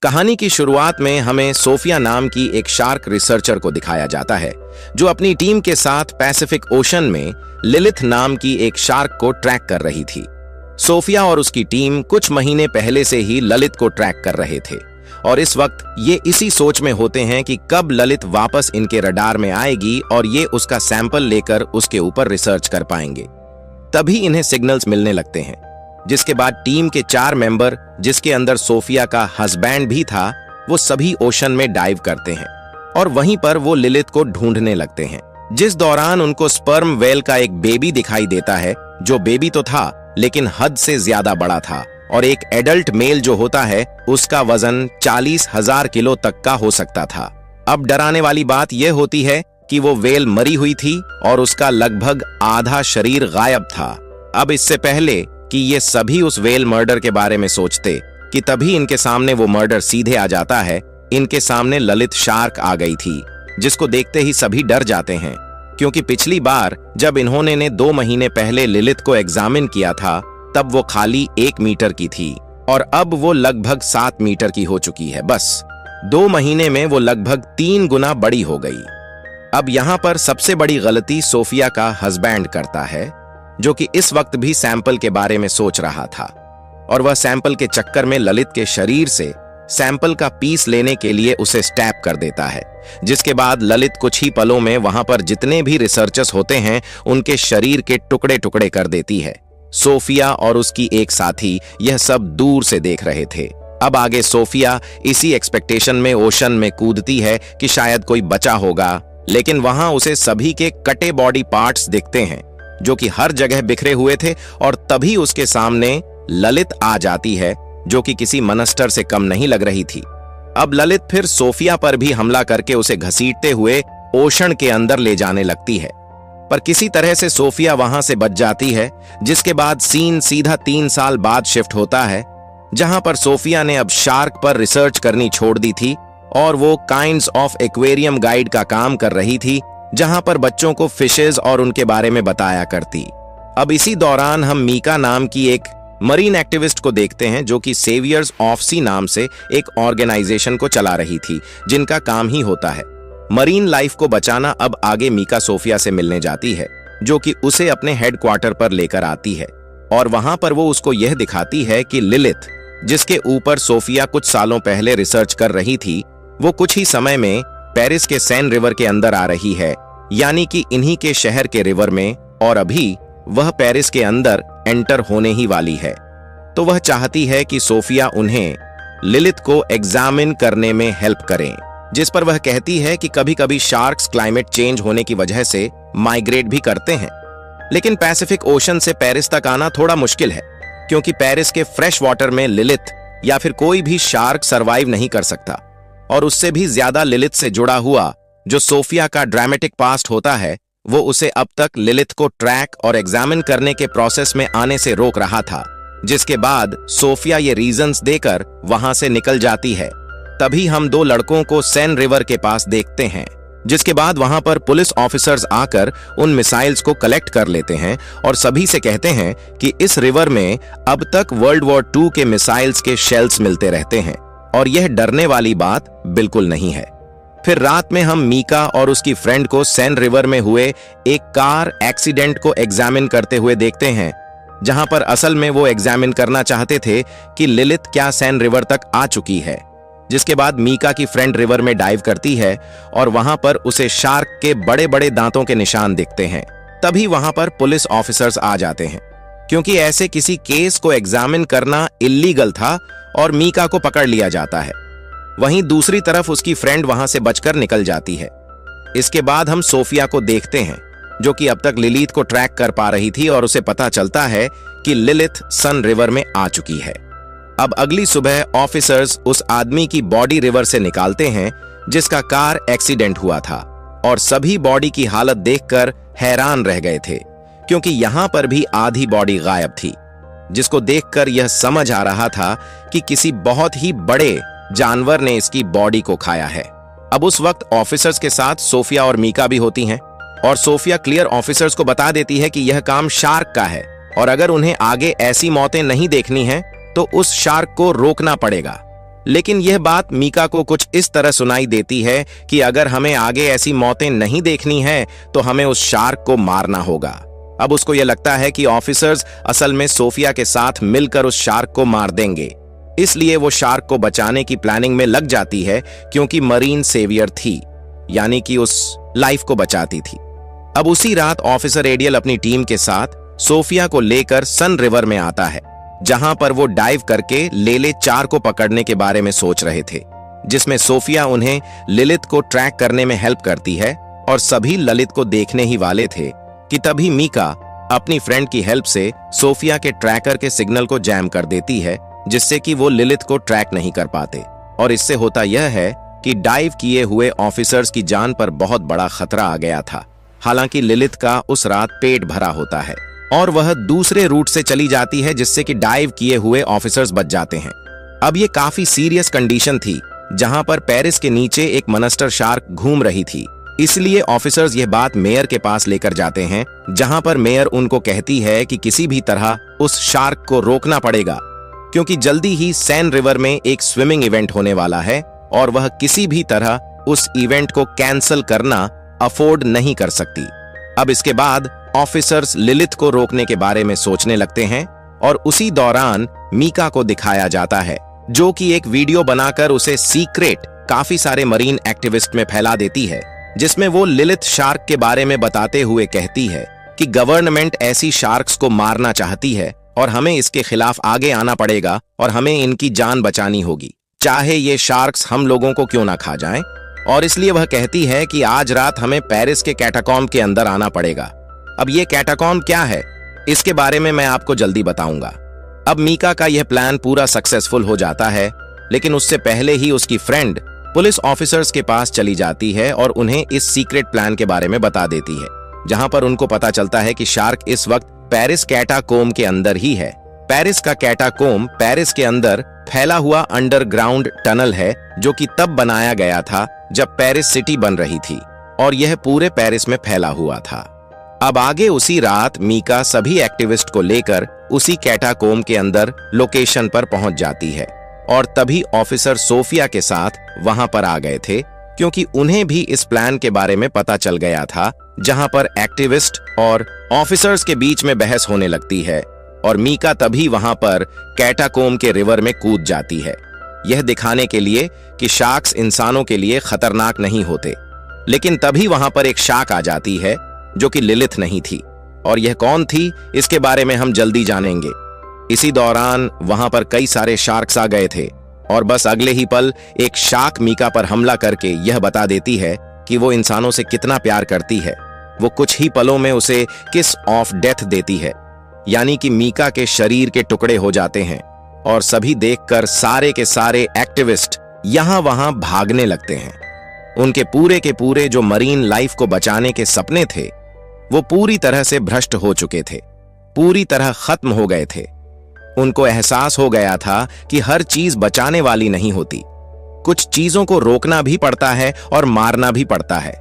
कहानी की शुरुआत में हमें सोफिया नाम की एक शार्क रिसर्चर को दिखाया जाता है जो अपनी टीम के साथ पैसिफिक ओशन में लिलिथ नाम की एक शार्क को ट्रैक कर रही थी। सोफिया और उसकी टीम कुछ महीने पहले से ही ललित को ट्रैक कर रहे थे और इस वक्त ये इसी सोच में होते हैं कि कब ललित वापस इनके रडार में आएगी और ये उसका सैंपल लेकर उसके ऊपर रिसर्च कर पाएंगे। तभी इन्हें सिग्नल्स मिलने लगते हैं, जिसके बाद टीम के 4 मेंबर, जिसके अंदर सोफिया का हस्बैंड भी था, वो सभी ओशन में डाइव करते हैं और वहीं पर वो लिलिथ को ढूंढने लगते हैं। जिस दौरान उनको स्पर्म वेल का एक बेबी दिखाई देता है, जो बेबी तो था लेकिन हद से ज्यादा बड़ा था और एक एडल्ट मेल जो होता है उसका वजन 40,000 किलो तक का हो सकता था। अब डराने वाली बात यह होती है कि वो वेल मरी हुई थी और उसका लगभग आधा शरीर गायब था। अब इससे पहले कि ये सभी उस वेल मर्डर के बारे में सोचते कि तभी इनके सामने वो मर्डर सीधे आ जाता है। इनके सामने ललित शार्क आ गई थी, जिसको देखते ही सभी डर जाते हैं, क्योंकि पिछली बार जब इन्होंने 2 महीने पहले लिलिथ को एग्जामिन किया था तब वो खाली 1 मीटर की थी और अब वो लगभग 7 मीटर की हो चुकी है। बस 2 महीने में वो लगभग 3 गुना बड़ी हो गई। अब यहाँ पर सबसे बड़ी गलती सोफिया का हस्बैंड करता है, जो कि इस वक्त भी सैंपल के बारे में सोच रहा था और वह सैंपल के चक्कर में ललित के शरीर से सैंपल का पीस लेने के लिए उसे स्टैप कर देता है, जिसके बाद ललित कुछ ही पलों में वहां पर जितने भी रिसर्चर्स होते हैं उनके शरीर के टुकड़े टुकड़े कर देती है। सोफिया और उसकी एक साथी यह सब दूर से देख रहे थे। अब आगे सोफिया इसी एक्सपेक्टेशन में ओशन में कूदती है कि शायद कोई बचा होगा, लेकिन वहां उसे सभी के कटे बॉडी पार्ट्स दिखते हैं जो कि हर जगह बिखरे हुए थे और तभी उसके सामने ललित आ जाती है, जो कि किसी मनस्टर से कम नहीं लग रही थी। अब ललित फिर सोफिया पर भी हमला करके उसे घसीटते हुए ओशन के अंदर ले जाने लगती है, पर किसी तरह से सोफिया वहां से बच जाती है, जिसके बाद सीन सीधा 3 साल बाद शिफ्ट होता है, जहां पर सोफिया ने अब शार्क पर रिसर्च करनी छोड़ दी थी और वो काइंड्स ऑफ एक्वेरियम गाइड का काम कर रही थी, जहां पर बच्चों को फिशेज और उनके बारे में बताया करती। अब इसी दौरान हम मीका नाम की एक मरीन एक्टिविस्ट को देखते हैं, जो कि सेवियर्स ऑफ सी नाम से एक ऑर्गेनाइजेशन को चला रही थी, जिनका काम ही होता है मरीन लाइफ को बचाना। अब आगे मीका सोफिया से मिलने जाती है, जो कि उसे अपने हेडक्वार्टर पर लेकर आती है और वहां पर वो उसको यह दिखाती है कि लिलिथ, जिसके ऊपर सोफिया कुछ सालों पहले रिसर्च कर रही थी, वो कुछ ही समय में पेरिस के सैन रिवर के अंदर आ रही है, यानी कि इन्हीं के शहर के रिवर में, और अभी वह पेरिस के अंदर एंटर होने ही वाली है। तो वह चाहती है कि सोफिया उन्हें लिलिथ को एग्जामिन करने में हेल्प करें, जिस पर वह कहती है कि कभी कभी शार्क्स क्लाइमेट चेंज होने की वजह से माइग्रेट भी करते हैं, लेकिन पैसिफिक ओशन से पेरिस तक आना थोड़ा मुश्किल है, क्योंकि पेरिस के फ्रेश वाटर में लिलिथ या फिर कोई भी शार्क सरवाइव नहीं कर सकता। और उससे भी ज्यादा लिलिथ से जुड़ा हुआ जो सोफिया का ड्रामेटिक पास्ट होता है, वो उसे अब तक लिलिथ को ट्रैक और एग्जामिन करने के प्रोसेस में आने से रोक रहा था, जिसके बाद सोफिया ये रीजंस देकर वहां से निकल जाती है। तभी हम 2 लड़कों को सैन रिवर के पास देखते हैं, जिसके बाद वहां पर पुलिस ऑफिसर्स आकर उन मिसाइल्स को कलेक्ट कर लेते हैं और सभी से कहते हैं कि इस रिवर में अब तक वर्ल्ड वॉर 2 के मिसाइल्स के शेल्स मिलते रहते हैं और यह डरने वाली बात बिल्कुल नहीं है। फिर रात में हम मीका और उसकी फ्रेंड को सैन रिवर में हुए एक कार एक्सीडेंट को एग्जामिन करते हुए देखते हैं, जहां पर असल में वो एग्जामिन करना चाहते थे कि लिलिथ क्या सैन रिवर तक आ चुकी है। जिसके बाद मीका की फ्रेंड रिवर में डाइव करती है और वहां पर उसे शार्क के बड़े बड़े दांतों के निशान दिखते हैं। तभी वहां पर पुलिस ऑफिसर्स आ जाते हैं, क्योंकि ऐसे किसी केस को एग्जामिन करना इल्लीगल था और मीका को पकड़ लिया जाता है। वहीं दूसरी तरफ उसकी फ्रेंड वहां से बचकर निकल जाती है। इसके बाद हम सोफिया को देखते हैं, जो कि अब तक लिलिथ को ट्रैक कर पा रही थी और उसे पता चलता है कि लिलिथ सन रिवर में आ चुकी है। अब अगली सुबह ऑफिसर्स उस आदमी की बॉडी रिवर से निकालते हैं, जिसका कार एक्सीडेंट हुआ था, और सभी बॉडी की हालत देखकर हैरान रह गए थे, क्योंकि यहां पर भी आधी बॉडी गायब थी, जिसको देखकर यह समझ आ रहा था कि किसी बहुत ही बड़े जानवर ने इसकी बॉडी को खाया है। अब उस वक्त ऑफिसर्स के साथ सोफिया और मीका भी होती हैं और सोफिया क्लियर ऑफिसर्स को बता देती है कि यह काम शार्क का है और अगर उन्हें आगे ऐसी मौतें नहीं देखनी हैं तो उस शार्क को रोकना पड़ेगा। लेकिन यह बात मीका को कुछ इस तरह सुनाई देती है कि अगर हमें आगे ऐसी मौतें नहीं देखनी है तो हमें उस शार्क को मारना होगा। अब उसको यह लगता है कि ऑफिसर्स असल में सोफिया के साथ मिलकर उस शार्क को मार देंगे, इसलिए वो शार्क को बचाने की प्लानिंग में लग जाती है क्योंकि मरीन सेवियर थी, यानी कि उस लाइफ को बचाती थी। अब उसी रात ऑफिसर एडियल अपनी टीम के साथ सोफिया को लेकर सन रिवर में आता है, जहां पर वो डाइव करके लेले 4 को पकड़ने के बारे में सोच रहे थे, जिसमें सोफिया उन्हें लिलिथ को ट्रैक करने में हेल्प करती है और सभी ललित को देखने ही वाले थे कि तभी मीका अपनी फ्रेंड की हेल्प से सोफिया के ट्रैकर के सिग्नल को जैम कर देती है, जिससे कि वो लिलिथ को ट्रैक नहीं कर पाते। और इससे होता यह है कि डाइव किए हुए ऑफिसर्स की जान पर बहुत बड़ा खतरा आ गया था। हालांकि लिलिथ का उस रात पेट भरा होता है और वह दूसरे रूट से चली जाती है, जिससे कि डाइव किए हुए ऑफिसर्स बच जाते हैं। अब ये काफी सीरियस कंडीशन थी, जहां पर पेरिस के नीचे एक मॉन्स्टर शार्क घूम रही थी। इसलिए ऑफिसर्स यह बात मेयर के पास लेकर जाते हैं, जहां पर मेयर उनको कहती है कि किसी भी तरह उस शार्क को रोकना पड़ेगा, क्योंकि जल्दी ही सैन रिवर में एक स्विमिंग इवेंट होने वाला है और वह किसी भी तरह उस इवेंट को कैंसिल करना अफोर्ड नहीं कर सकती। अब इसके बाद ऑफिसर्स लिलिथ को रोकने के बारे में सोचने लगते हैं और उसी दौरान मीका को दिखाया जाता है, जो कि एक वीडियो बनाकर उसे सीक्रेट काफी सारे मरीन एक्टिविस्ट में फैला देती है, जिसमें वो लिलिथ शार्क के बारे में बताते हुए कहती है कि गवर्नमेंट ऐसी शार्क्स को मारना चाहती है और हमें इसके खिलाफ आगे आना पड़ेगा और हमें इनकी जान बचानी होगी, चाहे ये शार्क्स हम लोगों को क्यों ना खा जाएं। और इसलिए वह कहती है कि आज रात हमें पेरिस के कैटाकॉम्ब के अंदर आना पड़ेगा। अब ये कैटाकॉम्ब क्या है, इसके बारे में मैं आपको जल्दी बताऊंगा। अब मीका का यह प्लान पूरा सक्सेसफुल हो जाता है, लेकिन उससे पहले ही उसकी फ्रेंड पुलिस ऑफिसर्स के पास चली जाती है और उन्हें इस सीक्रेट प्लान के बारे में बता देती है, जहां पर उनको पता चलता है कि शार्क इस वक्त पेरिस कैटाकोम्ब के अंदर ही है। पेरिस का कैटाकोम्ब पेरिस के अंदर फैला हुआ अंडरग्राउंड टनल है, जो कि तब बनाया गया था जब पेरिस सिटी बन रही थी और यह पूरे पेरिस में फैला हुआ था। अब आगे उसी रात मीका सभी एक्टिविस्ट को लेकर उसी कैटाकोम्ब के अंदर लोकेशन पर पहुंच जाती है और तभी ऑफिसर सोफिया के साथ वहां पर आ गए थे, क्योंकि उन्हें भी इस प्लान के बारे में पता चल गया था, जहां पर एक्टिविस्ट और ऑफिसर्स के बीच में बहस होने लगती है और मीका तभी वहां पर कैटाकोम्ब के रिवर में कूद जाती है, यह दिखाने के लिए कि शार्क्स इंसानों के लिए खतरनाक नहीं होते। लेकिन तभी वहां पर एक शार्क आ जाती है, जो कि लिलिथ नहीं थी, और यह कौन थी इसके बारे में हम जल्दी जानेंगे। इसी दौरान वहां पर कई सारे शार्क्स आ गए थे और बस अगले ही पल एक शार्क मीका पर हमला करके यह बता देती है कि वो इंसानों से कितना प्यार करती है। वो कुछ ही पलों में उसे किस ऑफ डेथ देती है, यानी कि मीका के शरीर के टुकड़े हो जाते हैं और सभी देखकर सारे के सारे एक्टिविस्ट यहां वहां भागने लगते हैं। उनके पूरे के पूरे जो मरीन लाइफ को बचाने के सपने थे, वो पूरी तरह से भ्रष्ट हो चुके थे, पूरी तरह खत्म हो गए थे। उनको एहसास हो गया था कि हर चीज बचाने वाली नहीं होती, कुछ चीजों को रोकना भी पड़ता है और मारना भी पड़ता है।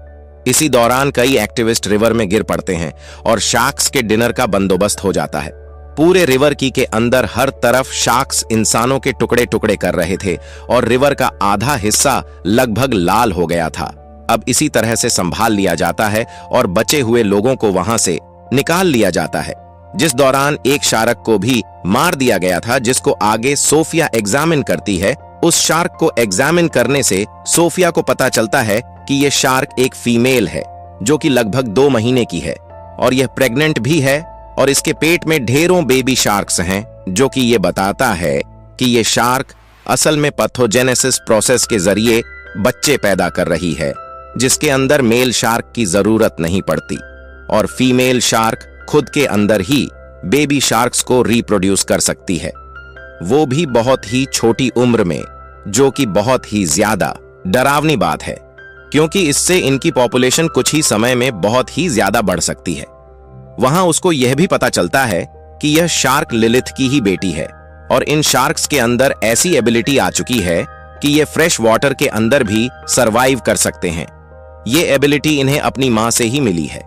इसी दौरान कई एक्टिविस्ट रिवर में गिर पड़ते हैं और शार्क्स के डिनर का बंदोबस्त हो जाता है। पूरे रिवर की के अंदर हर तरफ शार्क्स इंसानों के टुकड़े टुकड़े कर रहे थे और रिवर का आधा हिस्सा लगभग लाल हो गया था। अब इसी तरह से संभाल लिया जाता है और बचे हुए लोगों को वहां से निकाल लिया जाता है, जिस दौरान एक शार्क को भी मार दिया गया था, जिसको आगे सोफिया एग्जामिन करती है। उस शार्क को एग्जामिन करने से सोफिया को पता चलता है कि यह शार्क एक फीमेल है, जो कि लगभग 2 महीने की है और यह प्रेग्नेंट भी है और इसके पेट में ढेरों बेबी शार्क्स हैं, जो कि यह बताता है कि यह शार्क असल में पैथोजेनेसिस प्रोसेस के जरिए बच्चे पैदा कर रही है, जिसके अंदर मेल शार्क की जरूरत नहीं पड़ती और फीमेल शार्क खुद के अंदर ही बेबी शार्क्स को रिप्रोड्यूस कर सकती है, वो भी बहुत ही छोटी उम्र में, जो कि बहुत ही ज्यादा डरावनी बात है, क्योंकि इससे इनकी पॉपुलेशन कुछ ही समय में बहुत ही ज्यादा बढ़ सकती है। वहां उसको यह भी पता चलता है कि यह शार्क लिलिथ की ही बेटी है और इन शार्क्स के अंदर ऐसी एबिलिटी आ चुकी है कि ये फ्रेश वाटर के अंदर भी सरवाइव कर सकते हैं। ये एबिलिटी इन्हें अपनी मां से ही मिली है,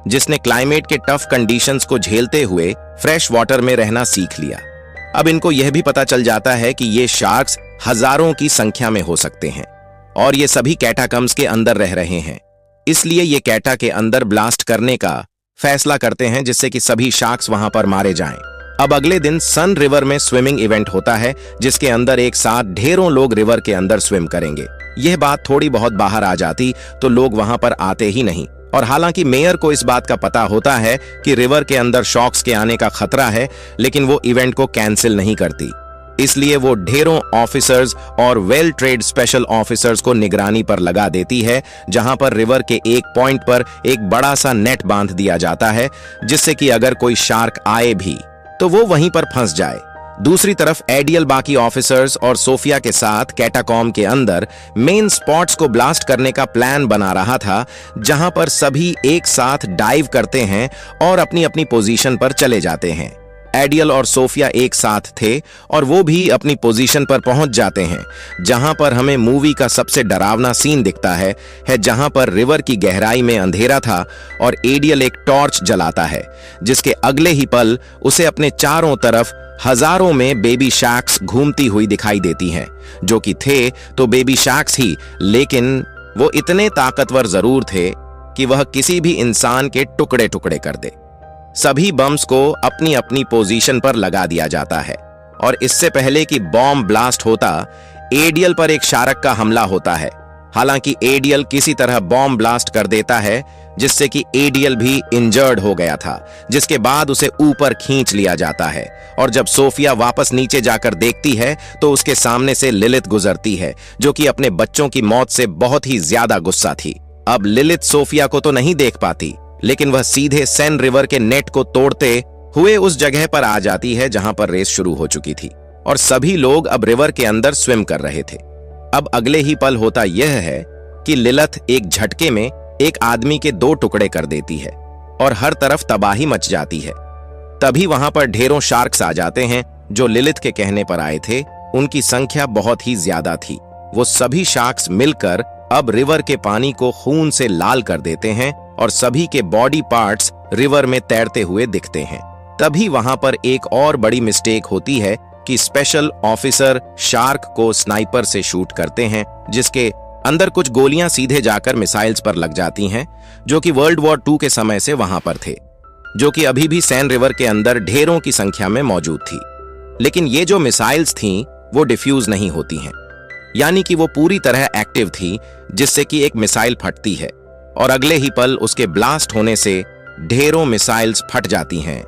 जिसने क्लाइमेट के टफ कंडीशंस को झेलते हुए फ्रेश वाटर में रहना सीख लिया। अब इनको यह भी पता चल जाता है कि ये शार्क्स हजारों की संख्या में हो सकते हैं और ये सभी कैटाकम्स के अंदर रह रहे हैं। इसलिए ये कैटा के अंदर ब्लास्ट करने का फैसला करते हैं जिससे कि सभी शार्क्स वहां पर मारे जाएं। अब अगले दिन सन रिवर में स्विमिंग इवेंट होता है जिसके अंदर एक साथ ढेरों लोग रिवर के अंदर स्विम करेंगे। यह बात थोड़ी बहुत बाहर आ जाती तो लोग वहां पर आते ही नहीं, और हालांकि मेयर को इस बात का पता होता है कि रिवर के अंदर शॉक्स के आने का खतरा है, लेकिन वो इवेंट को कैंसिल नहीं करती। इसलिए वो ढेरों ऑफिसर्स और वेल ट्रेड स्पेशल ऑफिसर्स को निगरानी पर लगा देती है, जहां पर रिवर के एक पॉइंट पर एक बड़ा सा नेट बांध दिया जाता है जिससे कि अगर कोई शार्क आए भी तो वो वहीं पर फंस जाए। दूसरी तरफ एडियल बाकी ऑफिसर्स और सोफिया के साथ कैटाकॉम के अंदर मेन स्पॉट्स को ब्लास्ट करने का प्लान बना रहा था, जहां पर सभी एक साथ डाइव करते हैं और अपनी अपनी पोजीशन पर चले जाते हैं। एडियल और सोफिया एक साथ थे और वो भी अपनी पोजीशन पर पहुंच जाते हैं, जहां पर हमें मूवी का सबसे डरावना सीन दिखता है जहां पर रिवर की गहराई में अंधेरा था और एडियल एक टॉर्च जलाता है, जिसके अगले ही पल उसे अपने चारों तरफ हजारों में बेबी शार्क्स घूमती हुई दिखाई देती हैं, जो कि थे तो बेबी शार्क्स ही, लेकिन वो इतने ताकतवर जरूर थे कि वह किसी भी इंसान के टुकड़े टुकड़े कर दे। सभी बम्स को अपनी अपनी पोजीशन पर लगा दिया जाता है और इससे पहले कि बॉम्ब ब्लास्ट होता, एडियल पर एक शार्क का हमला होता है। हालांकि एडियल किसी तरह बॉम्ब ब्लास्ट कर देता है जिससे कि एडियल भी इंजर्ड हो गया था, जिसके बाद उसे ऊपर खींच लिया जाता है। और जब सोफिया वापस नीचे जाकर देखती है तो उसके सामने से लिलिथ गुजरती है, जो कि अपने बच्चों की मौत से बहुत ही ज्यादा गुस्सा थी। अब लिलिथ सोफिया को तो नहीं देख पाती, लेकिन वह सीधे सेन रिवर के नेट को तोड़ते हुए उस जगह पर आ जाती है जहां पर रेस शुरू हो चुकी थी और सभी लोग अब रिवर के अंदर स्विम कर रहे थे। अब अगले ही पल होता यह है कि लिलिथ एक झटके में एक आदमी के 2 टुकड़े कर देती है और हर तरफ तबाही मच जाती है। तभी वहां पर ढेरों शार्क्स आ जाते हैं जो लिलिथ के कहने पर आए थे। उनकी संख्या बहुत ही ज्यादा थी। वो सभी शार्क्स मिलकर अब रिवर के पानी को खून से लाल कर देते हैं और सभी के बॉडी पार्ट्स रिवर में तैरते हुए दिखते हैं। तभी वहां पर एक और बड़ी मिस्टेक होती है कि स्पेशल ऑफिसर शार्क को स्नाइपर से शूट करते हैं, जिसके अंदर कुछ गोलियां सीधे जाकर मिसाइल्स पर लग जाती हैं, जो कि वर्ल्ड वॉर 2 के समय से वहां पर थे, जो कि अभी भी सैन रिवर के अंदर ढेरों की संख्या में मौजूद थी। लेकिन ये जो मिसाइल्स थीं वो डिफ्यूज नहीं होती हैं, यानी कि वो पूरी तरह एक्टिव थी, जिससे कि एक मिसाइल फटती है और अगले ही पल उसके ब्लास्ट होने से ढेरों मिसाइल्स फट जाती हैं,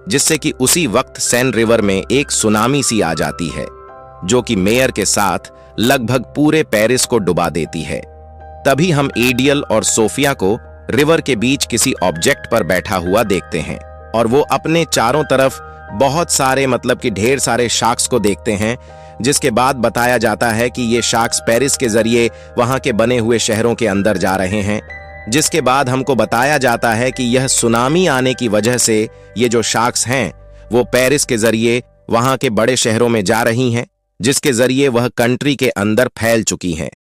जिससे कि उसी वक्त सैन रिवर में एक सुनामी सी आ जाती है, जो कि मेयर के साथ लगभग पूरे पेरिस को डुबा देती है। तभी हम एडियल और सोफिया को रिवर के बीच किसी ऑब्जेक्ट पर बैठा हुआ देखते हैं और वो अपने चारों तरफ बहुत सारे कि ढेर सारे शार्क्स को देखते हैं, जिसके बाद बताया जाता है कि ये शार्क्स पेरिस के जरिए वहां के बने हुए शहरों के अंदर जा रहे हैं। जिसके बाद हमको बताया जाता है कि यह सुनामी आने की वजह से ये जो शार्क्स हैं वो पेरिस के जरिए वहां के बड़े शहरों में जा रही हैं, जिसके जरिए वह कंट्री के अंदर फैल चुकी हैं।